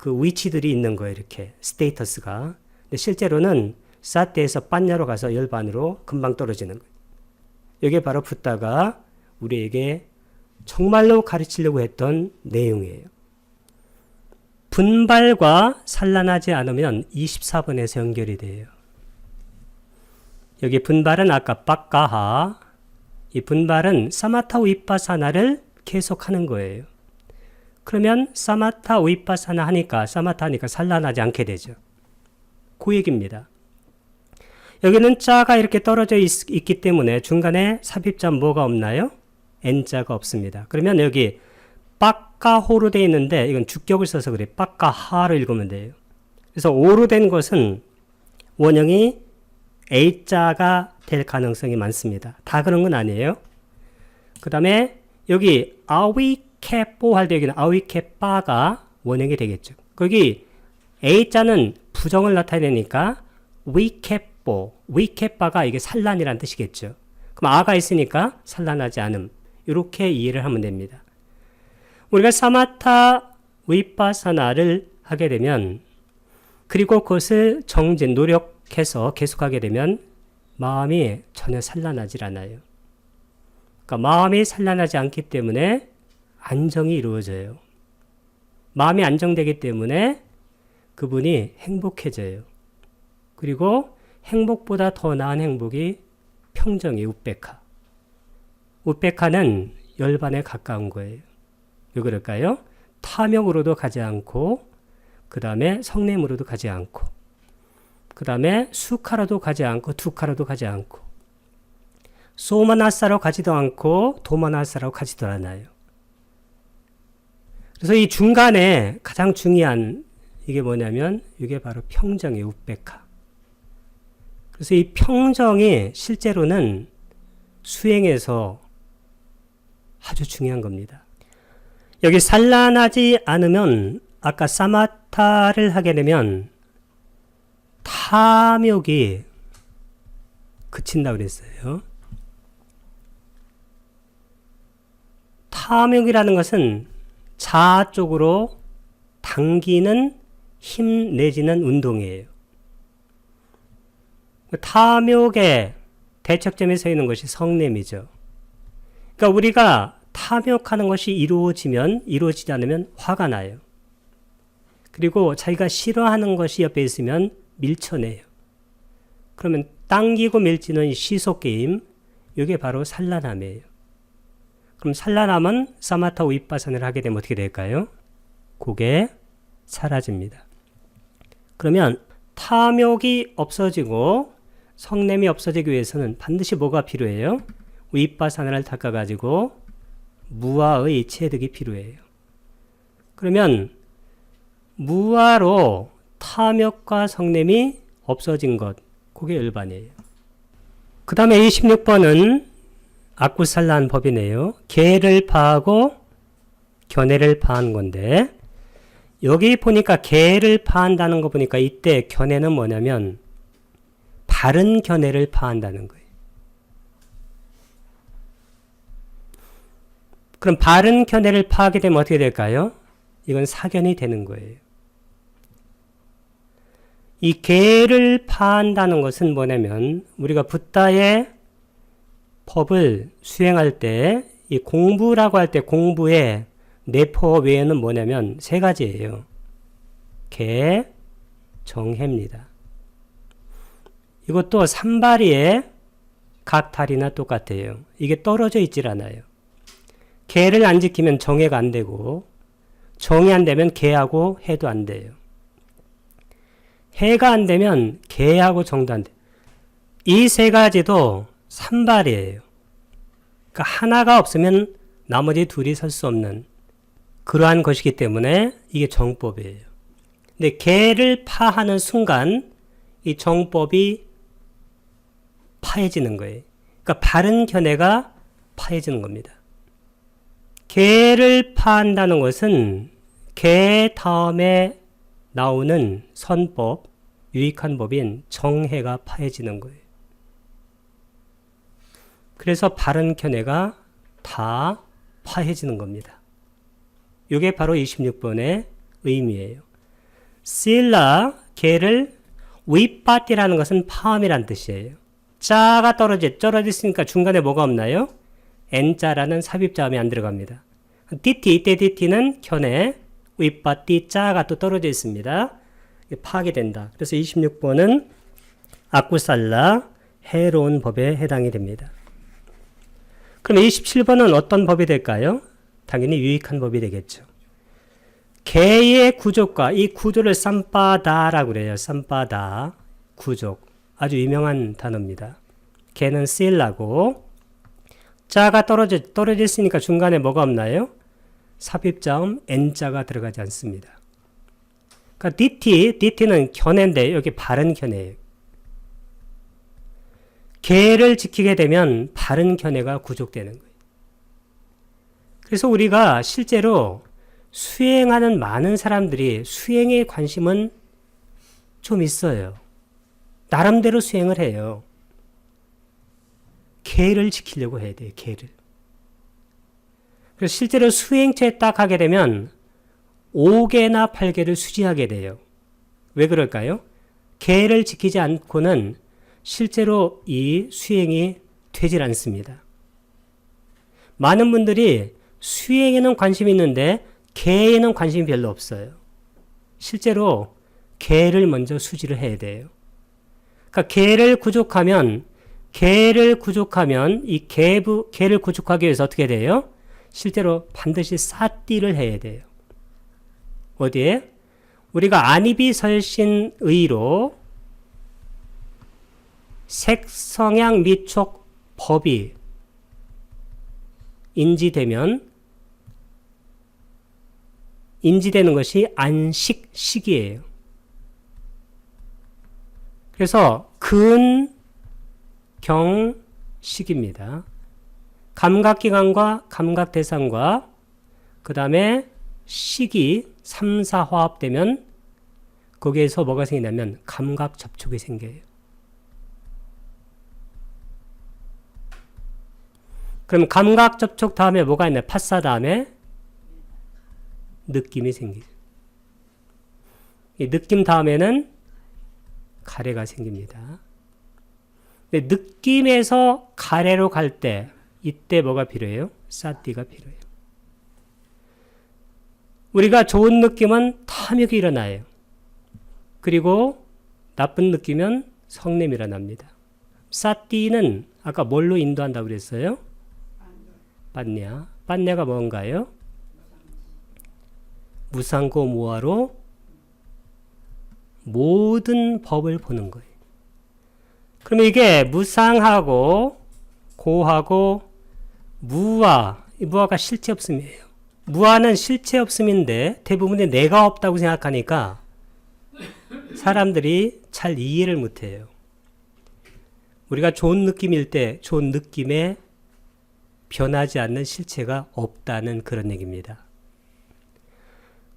위치들이 있는 거예요. 이렇게 스테이터스가. 근데 실제로는 사띠에서 반냐로 가서 열반으로 금방 떨어지는 거예요. 이게 바로 붓다가 우리에게 정말로 가르치려고 했던 내용이에요. 분발과 산란하지 않으면 24번에서 연결이 돼요. 여기 분발은 아까 빠까하, 이 분발은 사마타 위파사나를 계속하는 거예요. 그러면 사마타 위파사나 하니까, 사마타 하니까 산란하지 않게 되죠. 그 얘기입니다. 여기는 자가 이렇게 떨어져 있기 때문에 중간에 삽입자 뭐가 없나요? n자가 없습니다. 그러면 여기 빠까호로 되어 있는데 이건 주격을 써서 그래. 빠까하로 읽으면 돼요. 그래서 오로 된 것은 원형이 a자가 될 가능성이 많습니다. 다 그런 건 아니에요. 그 다음에 여기 아위케뽀 할 때 여기는 아위케빠가 원형이 되겠죠. 거기 a자는 부정을 나타내니까 위케뽀, 위케빠가 이게 산란이라는 뜻이겠죠. 그럼 아가 있으니까 산란하지 않음. 이렇게 이해를 하면 됩니다. 우리가 사마타 위파사나를 하게 되면, 그리고 그것을 정진, 노력해서 계속하게 되면 마음이 전혀 산란하지 않아요. 그러니까 마음이 산란하지 않기 때문에 안정이 이루어져요. 마음이 안정되기 때문에 그분이 행복해져요. 그리고 행복보다 더 나은 행복이 평정이 우베카. 우베카는 열반에 가까운 거예요. 왜 그럴까요? 탐욕으로도 가지 않고, 그 다음에 성냄으로도 가지 않고, 그 다음에 수카로도 가지 않고, 두카로도 가지 않고, 소마나사로 가지도 않고, 도마나사로 가지도 않아요. 그래서 이 중간에 가장 중요한 이게 뭐냐면, 이게 바로 평정이에요. 우베카. 그래서 이 평정이 실제로는 수행에서 아주 중요한 겁니다. 여기 산란하지 않으면, 아까 사마타를 하게 되면 탐욕이 그친다고 그랬어요. 탐욕이라는 것은 자아 쪽으로 당기는 힘 내지는 운동이에요. 탐욕의 대척점에 서 있는 것이 성냄이죠. 그러니까 우리가 탐욕하는 것이 이루어지지 않으면 화가 나요. 그리고 자기가 싫어하는 것이 옆에 있으면 밀쳐내요. 그러면 당기고 밀치는 시속게임, 이게 바로 산란함이에요. 그럼 산란하면 사마타 윗바산을 하게 되면 어떻게 될까요? 그게 사라집니다. 그러면 탐욕이 없어지고 성냄이 없어지기 위해서는 반드시 뭐가 필요해요? 윗바산을 닦아가지고 무아의 체득이 필요해요. 그러면 무아로 탐욕과 성냄이 없어진 것, 그게 일반이에요. 그 다음에 26번은 아쿠살란 법이네요. 계를 파하고 견해를 파한 건데, 여기 보니까 계를 파한다는 거 보니까 이때 견해는 뭐냐면 바른 견해를 파한다는 거예요. 그럼 바른 견해를 파하게 되면 어떻게 될까요? 이건 사견이 되는 거예요. 이 계를 파한다는 것은 뭐냐면 우리가 붓다의 법을 수행할 때 이 공부라고 할 때 공부의 내포 외에는 뭐냐면 세 가지예요. 계, 정해입니다. 이것도 산발이의 각 다리나 똑같아요. 이게 떨어져 있질 않아요. 계를 안 지키면 정해가 안 되고 정이 안 되면 계하고 해도 안 돼요. 해가 안 되면 계하고 정도 안 돼요. 이 세 가지도 산발이에요. 그러니까 하나가 없으면 나머지 둘이 설 수 없는 그러한 것이기 때문에 이게 정법이에요. 근데 계를 파하는 순간 이 정법이 파해지는 거예요. 그러니까 바른 견해가 파해지는 겁니다. 계를 파한다는 것은 계 다음에 나오는 선법, 유익한 법인 정해가 파해지는 거예요. 그래서 바른 견해가 다 파해지는 겁니다. 이게 바로 26번의 의미예요. 실라, 계를 윗바띠라는 것은 파함이란 뜻이에요. 자가 떨어졌으니까 중간에 뭐가 없나요? N자라는 삽입자음이 안 들어갑니다. DT, 이때 DT는 견해, 윗바띠 자가 또 떨어져 있습니다. 파하게 된다. 그래서 26번은 아쿠살라, 해로운 법에 해당이 됩니다. 그럼 27번은 어떤 법이 될까요? 당연히 유익한 법이 되겠죠. 개의 구족과 이 구조를 쌈바다라고 그래요. 쌈바다, 구족. 아주 유명한 단어입니다. 개는 실라고 자가 떨어져 있으니까 중간에 뭐가 없나요? 삽입자음 N자가 들어가지 않습니다. 그러니까 DT는 견해인데 여기 바른 견해예요. 계를 지키게 되면 바른 견해가 구족되는 거예요. 그래서 우리가 실제로 수행하는 많은 사람들이 수행에 관심은 좀 있어요. 나름대로 수행을 해요. 계를 지키려고 해야 돼요. 계를. 그래서 실제로 수행처에 딱 하게 되면 5개나 8개를 수지하게 돼요. 왜 그럴까요? 계를 지키지 않고는 실제로 이 수행이 되질 않습니다. 많은 분들이 수행에는 관심이 있는데 계에는 관심이 별로 없어요. 실제로 계를 먼저 수지를 해야 돼요. 그러니까 계를 구족하면 이 계를 구족하기 위해서 어떻게 돼요? 실제로 반드시 사띠를 해야 돼요. 어디에? 우리가 안이비설신의로 색성향 미촉 법이 인지되는 것이 안식식이에요. 그래서 근경식입니다. 감각기관과 감각대상과 그 다음에 식이 3, 4 화합되면 거기에서 뭐가 생기냐면 감각접촉이 생겨요. 그럼 감각접촉 다음에 뭐가 있나요? 파사 다음에 느낌이 생기죠. 이 느낌 다음에는 가래가 생깁니다. 근데 느낌에서 가래로 갈 때 이때 뭐가 필요해요? 사띠가 필요해요. 우리가 좋은 느낌은 탐욕이 일어나요. 그리고 나쁜 느낌은 성냄이 일어납니다. 사띠는 아까 뭘로 인도한다고 그랬어요? 빠냐. 빤냐가 뭔가요? 무상고 무아로 모든 법을 보는 거예요. 그러면 이게 무상하고 고하고 무아, 무아가 실체 없음이에요. 무아는 실체 없음인데 대부분이 내가 없다고 생각하니까 사람들이 잘 이해를 못해요. 우리가 좋은 느낌일 때 좋은 느낌에 변하지 않는 실체가 없다는 그런 얘기입니다.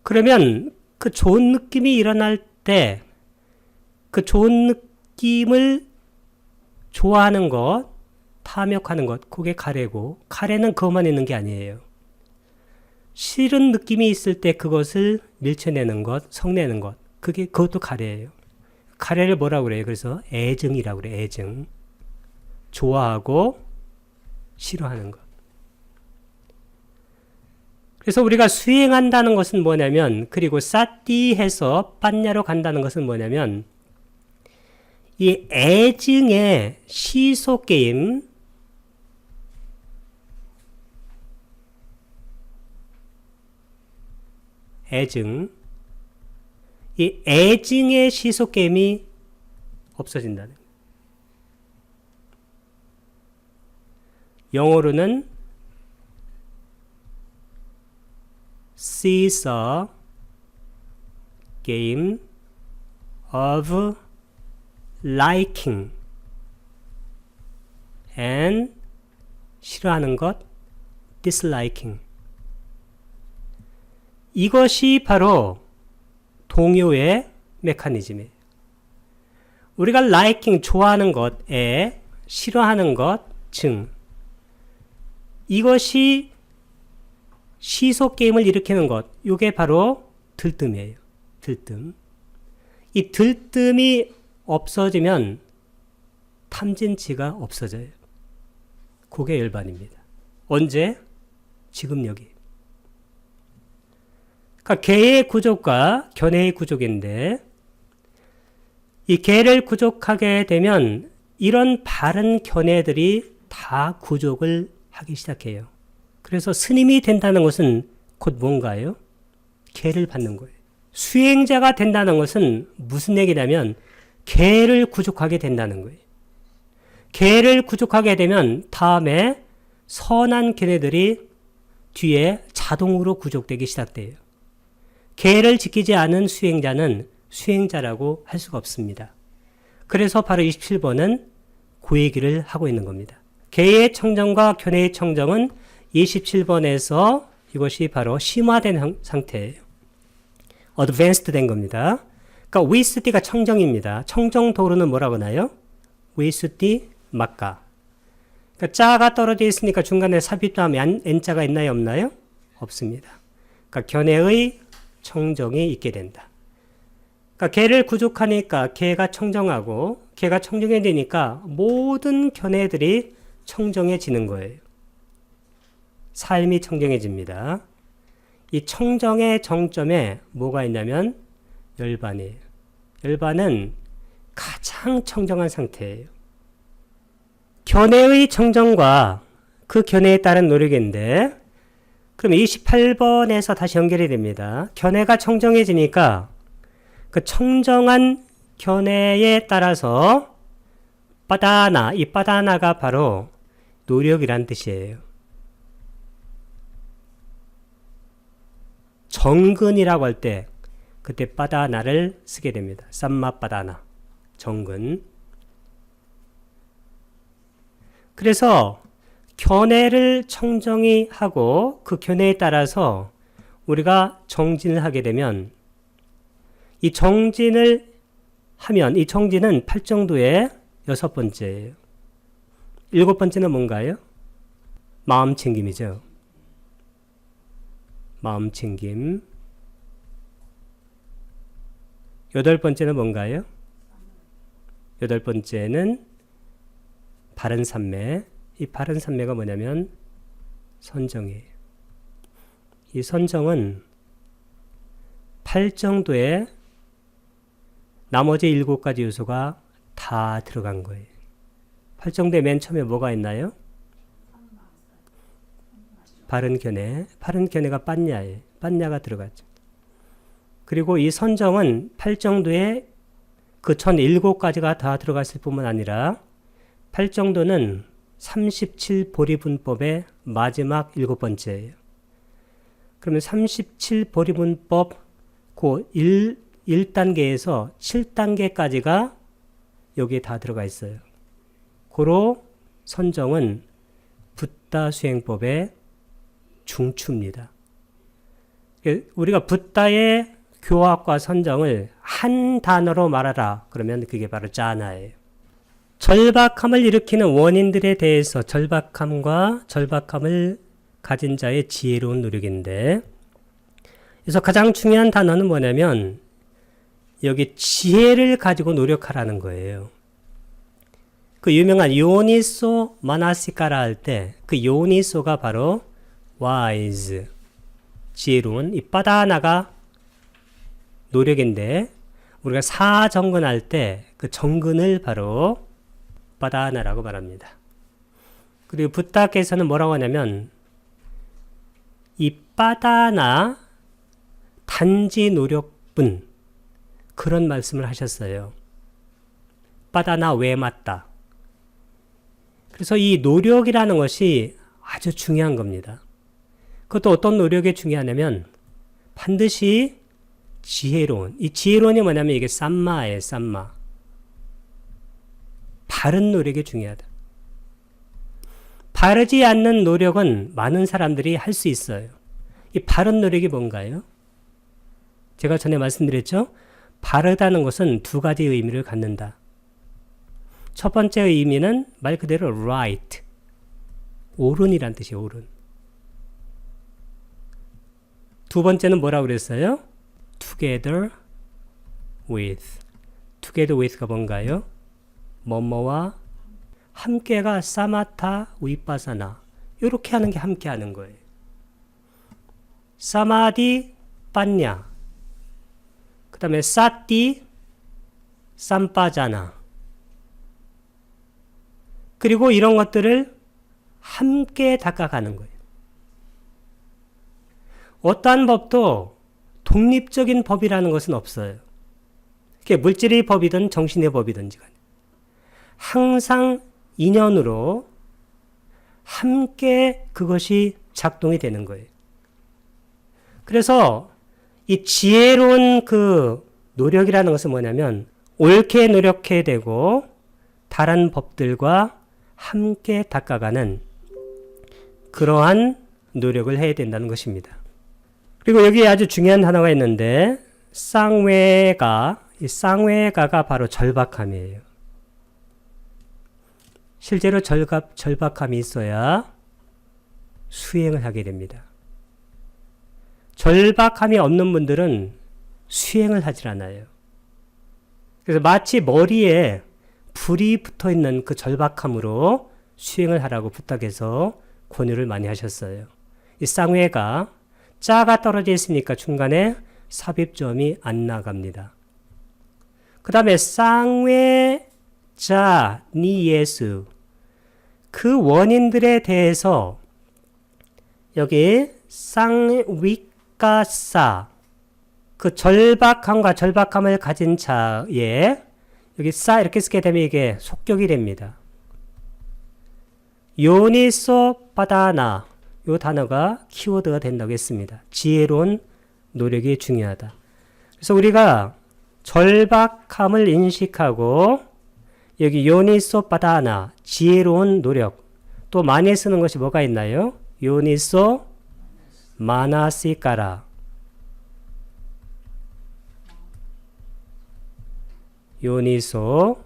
그러면 그 좋은 느낌이 일어날 때 그 좋은 느낌을 좋아하는 것, 탐욕하는 것, 그게 가래고, 가래는 그것만 있는 게 아니에요. 싫은 느낌이 있을 때 그것을 밀쳐내는 것, 성내는 것, 그것도 가래예요. 가래를 뭐라고 그래요? 그래서 애증이라고 그래요. 애증. 좋아하고 싫어하는 것. 그래서 우리가 수행한다는 것은 뭐냐면, 그리고 사띠해서 빤냐로 간다는 것은 뭐냐면, 이 애증의 시소게임, 애증, 이 애증의 시소게임이 없어진다는 거예요. 영어로는 cease a game of liking and 싫어하는 것 disliking. 이것이 바로 동요의 메커니즘이에요. 우리가 liking 좋아하는 것에 싫어하는 것 증. 이것이 시소 게임을 일으키는 것. 이게 바로 들뜸이에요. 들뜸. 이 들뜸이 없어지면 탐진치가 없어져요. 그게 열반입니다. 언제? 지금 여기. 그러니까 개의 구족과 견해의 구족인데 이 개를 구족하게 되면 이런 바른 견해들이 다 구족을 하기 시작해요. 그래서 스님이 된다는 것은 곧 뭔가요? 개를 받는 거예요. 수행자가 된다는 것은 무슨 얘기냐면 개를 구족하게 된다는 거예요. 개를 구족하게 되면 다음에 선한 견해들이 뒤에 자동으로 구족되기 시작돼요. 개를 지키지 않은 수행자는 수행자라고 할 수가 없습니다. 그래서 바로 27번은 그 얘기를 하고 있는 겁니다. 개의 청정과 견해의 청정은 27번에서 이것이 바로 심화된 상태예요. 어드밴스드 된 겁니다. 그러니까 위스띠가 청정입니다. 청정 도루는 뭐라고 하나요? 위스띠 막가. 그러니까 자가 떨어져 있으니까 중간에 삽입 다음에 n자가 있나요? 없나요? 없습니다. 그러니까 견해의 청정이 있게 된다. 그러니까 개를 구족하니까 개가 청정하고 개가 청정해지니까 모든 견해들이 청정해지는 거예요. 삶이 청정해집니다. 이 청정의 정점에 뭐가 있냐면 열반이에요. 열반은 가장 청정한 상태예요. 견해의 청정과 그 견해에 따른 노력인데 그럼 28번에서 다시 연결이 됩니다. 견해가 청정해지니까 그 청정한 견해에 따라서 빠다나, 이 빠다나가 바로 노력이란 뜻이에요. 정근이라고 할 때 그때 빠다나를 쓰게 됩니다. 쌈마 빠다나, 정근. 그래서 견해를 청정히 하고 그 견해에 따라서 우리가 정진을 하게 되면 이 정진을 하면 이 정진은 팔정도의 6번째예요. 7번째는 뭔가요? 마음 챙김이죠. 마음 챙김. 8번째는 뭔가요? 8번째는 바른 삼매. 이 바른 삼매가 뭐냐면 선정이에요. 이 선정은 8정도의 나머지 7가지 요소가 다 들어간 거예요. 8정도의 맨 처음에 뭐가 있나요? 바른 견해. 바른 견해가 빤냐예요. 빤냐가 들어갔죠. 그리고 이 선정은 8정도에 그 전 7가지가 다 들어갔을 뿐만 아니라 8정도는 37보리분법의 마지막 7번째예요. 그러면 37보리분법 그 1단계에서 7단계까지가 여기에 다 들어가 있어요. 고로 선정은 붓다 수행법의 중추입니다. 우리가 붓다의 교학과 선정을 한 단어로 말하라 그러면 그게 바로 짜나예요. 절박함을 일으키는 원인들에 대해서 절박함과 절박함을 가진 자의 지혜로운 노력인데, 그래서 가장 중요한 단어는 뭐냐면 여기 지혜를 가지고 노력하라는 거예요. 그 유명한 요니소 마나시카라 할 때 그 요니소가 바로 wise, 지혜로운, 이 빠다나가 노력인데, 우리가 사정근할 때 그 정근을 바로 빠다나라고 말합니다. 그리고 붓다께서는 뭐라고 하냐면 이 빠다나 단지 노력분, 그런 말씀을 하셨어요. 빠다나 왜 맞다. 그래서 이 노력이라는 것이 아주 중요한 겁니다. 그것도 어떤 노력이 중요하냐면 반드시 지혜로운, 이 지혜로운이 뭐냐면 이게 쌈마예요. 쌈마. 바른 노력이 중요하다. 바르지 않는 노력은 많은 사람들이 할 수 있어요. 이 바른 노력이 뭔가요? 제가 전에 말씀드렸죠? 바르다는 것은 두 가지 의미를 갖는다. 첫 번째 의미는 말 그대로 right, 옳은이란 뜻이에요. 옳은. 두 번째는 뭐라고 그랬어요? together with. together with가 뭔가요? 뭐뭐와 함께가 사마타 위파사나, 이렇게 하는 게 함께 하는 거예요. 사마디 빠냐, 그 다음에 사띠 쌈빠자나, 그리고 이런 것들을 함께 닦아가는 거예요. 어떠한 법도 독립적인 법이라는 것은 없어요. 그게 물질의 법이든 정신의 법이든지 간에 항상 인연으로 함께 그것이 작동이 되는 거예요. 그래서 이 지혜로운 그 노력이라는 것은 뭐냐면 옳게 노력해야 되고 다른 법들과 함께 닦아가는 그러한 노력을 해야 된다는 것입니다. 그리고 여기에 아주 중요한 단어가 있는데 쌍외가, 이 쌍외가가 바로 절박함이에요. 실제로 절박함이 있어야 수행을 하게 됩니다. 절박함이 없는 분들은 수행을 하질 않아요. 그래서 마치 머리에 불이 붙어 있는 그 절박함으로 수행을 하라고 부탁해서 권유를 많이 하셨어요. 이 쌍외가 자가 떨어져 있으니까 중간에 삽입점이 안 나갑니다. 그 다음에 쌍외 자 니 예수, 그 원인들에 대해서 여기 쌍위까싸, 그 절박함과 절박함을 가진 자에 여기 싸 이렇게 쓰게 되면 이게 속격이 됩니다. 요니소 빠다나, 이 단어가 키워드가 된다고 했습니다. 지혜로운 노력이 중요하다. 그래서 우리가 절박함을 인식하고 여기 요니소 빠다나, 지혜로운 노력, 또 많이 쓰는 것이 뭐가 있나요? 요니소 마나시까라, 요니소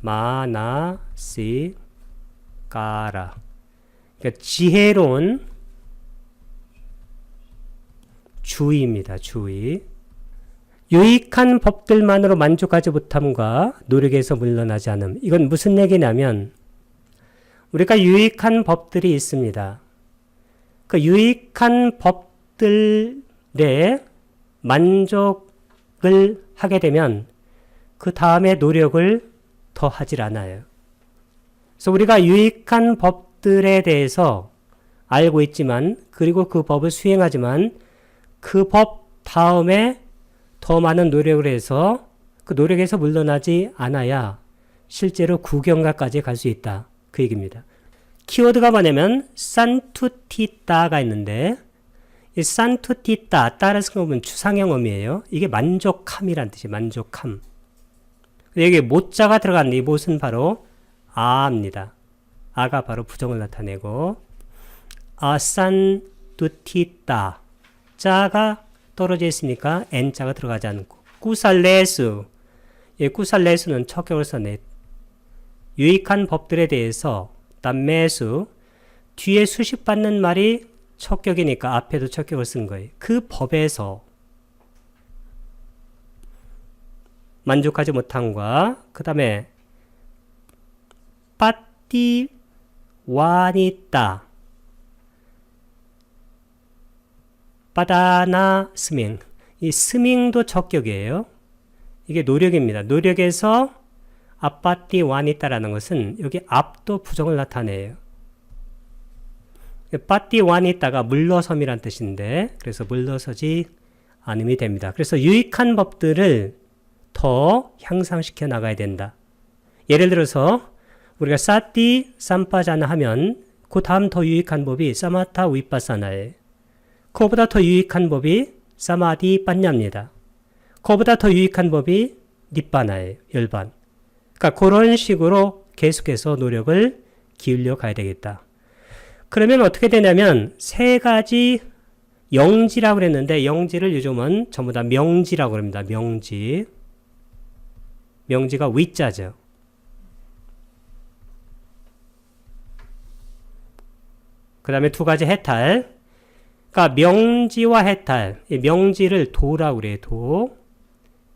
마나시까라. 그러니까 지혜로운 주의입니다. 주의. 유익한 법들만으로 만족하지 못함과 노력에서 물러나지 않음. 이건 무슨 얘기냐면 우리가 유익한 법들이 있습니다. 그 유익한 법들에 만족을 하게 되면 그 다음에 노력을 더 하질 않아요. 그래서 우리가 유익한 법들에 대해서 알고 있지만 그리고 그 법을 수행하지만 그 법 다음에 더 많은 노력을 해서 그 노력에서 물러나지 않아야 실제로 구경가까지 갈 수 있다. 그 얘기입니다. 키워드가 뭐냐면 산투티따가 있는데 이 산투티따 따라서 보면 추상형 어미예요. 이게 만족함이란 뜻이에요. 만족함. 여기 못자가 들어간 이 못은 바로 아입니다. 아가 바로 부정을 나타내고 산투티따 자가 떨어져 있으니까 n자가 들어가지 않고 꾸살레수 꾸살레수는 척격을 써내 유익한 법들에 대해서 담매수 뒤에 수식받는 말이 척격이니까 앞에도 척격을 쓴 거예요. 그 법에서 만족하지 못함과 그 다음에 빠띠 와니따 빠다나 스밍 이 스밍도 척격이에요. 이게 노력입니다. 노력에서 아빠띠 와니따라는 것은 여기 앞도 부정을 나타내요. 빠띠 와니따가 물러섬이란 뜻인데 그래서 물러서지 않음이 됩니다. 그래서 유익한 법들을 더 향상시켜 나가야 된다. 예를 들어서 우리가 사띠 삼파자나 하면 그 다음 더 유익한 법이 사마타 위파사나예요. 그보다 더 유익한 법이 사마디 빠냐입니다. 그보다 더 유익한 법이 니빠나예요. 열반. 그러니까 그런 식으로 계속해서 노력을 기울여 가야 되겠다. 그러면 어떻게 되냐면 세 가지 영지라고 그랬는데 영지를 요즘은 전부 다 명지라고 합니다. 명지. 명지가 위자죠. 그 다음에 두 가지 해탈. 그러니까 명지와 해탈. 이 명지를 도라고 그래요. 도.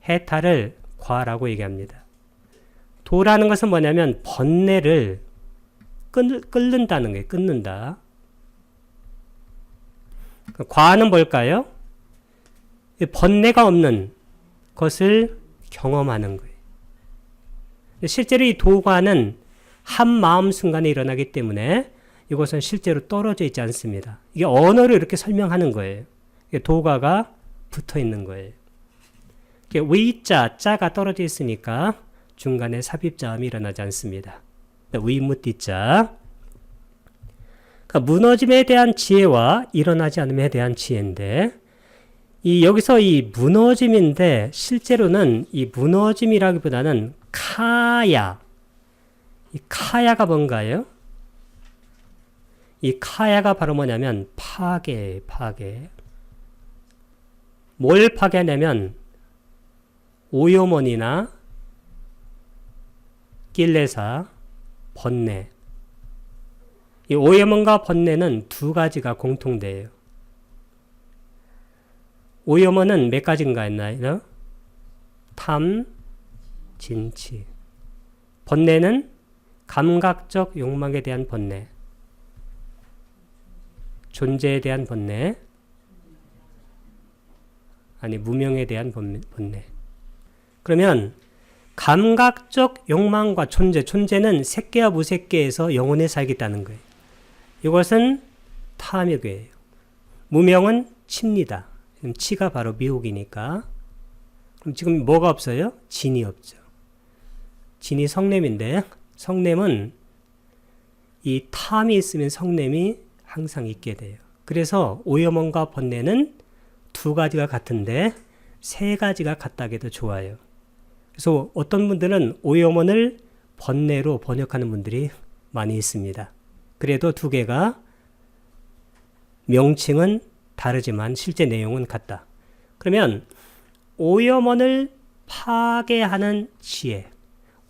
해탈을 과라고 얘기합니다. 도라는 것은 뭐냐면 번뇌를 끓는다는 거예요. 끊는다. 과는 뭘까요? 번뇌가 없는 것을 경험하는 거예요. 실제로 이 도과는 한 마음 순간에 일어나기 때문에 이것은 실제로 떨어져 있지 않습니다. 이게 언어로 이렇게 설명하는 거예요. 도과가 붙어 있는 거예요. 위자, 자가 떨어져 있으니까 중간에 삽입자음이 일어나지 않습니다. 위무띠자. 그러니까 무너짐에 대한 지혜와 일어나지 않음에 대한 지혜인데 여기서 이 무너짐인데 실제로는 이 무너짐이라기보다는 카야. 이 카야가 뭔가요? 이 카야가 바로 뭐냐면 파괴. 뭘 파괴하냐면 오요몬이나 길레사, 번뇌. 이 오요몬과 번뇌는 두 가지가 공통돼요. 오요몬은 몇 가지인가 했나요? 탐, 진치. 번뇌는 감각적 욕망에 대한 번뇌. 존재에 대한 번뇌. 아니, 무명에 대한 번뇌. 그러면 감각적 욕망과 존재는 색계와 무색계에서 영혼에 살겠다는 거예요. 이것은 탐욕이에요. 무명은 치입니다. 치가 바로 미혹이니까. 그럼 지금 뭐가 없어요? 진이 없죠. 진이 성냄인데 성냄은 이 탐이 있으면 성냄이 항상 있게 돼요. 그래서 오염원과 번뇌는 두 가지가 같은데 세 가지가 같다고 해도 좋아요. 그래서 어떤 분들은 오염원을 번뇌로 번역하는 분들이 많이 있습니다. 그래도 두 개가 명칭은 다르지만 실제 내용은 같다. 그러면 오염원을 파괴하는 지혜,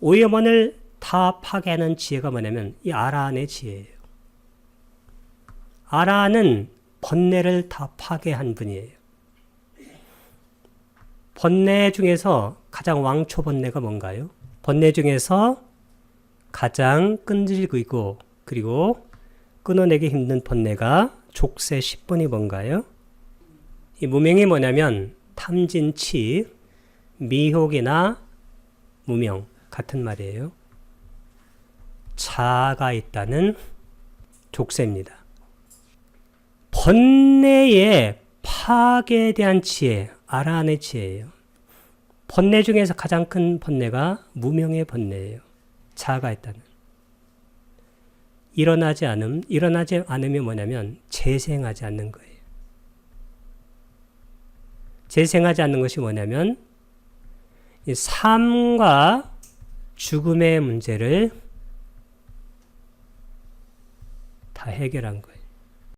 오염원을 다 파괴하는 지혜가 뭐냐면 이 아라한의 지혜예요. 아라한은 번뇌를 다 파괴한 분이에요. 번뇌 중에서 가장 왕초 번뇌가 뭔가요? 번뇌 중에서 가장 끈질기고 그리고 끊어내기 힘든 번뇌가 족쇄 10번이 뭔가요? 이 무명이 뭐냐면 탐진치, 미혹이나 무명 같은 말이에요. 자아가 있다는 족쇄입니다. 번뇌의 파괴에 대한 지혜, 아라한의 지혜예요. 번뇌 중에서 가장 큰 번뇌가 무명의 번뇌예요. 자아가 있다는. 일어나지 않으면 뭐냐면 재생하지 않는 거예요. 재생하지 않는 것이 뭐냐면 이 삶과 죽음의 문제를 다 해결한 거예요.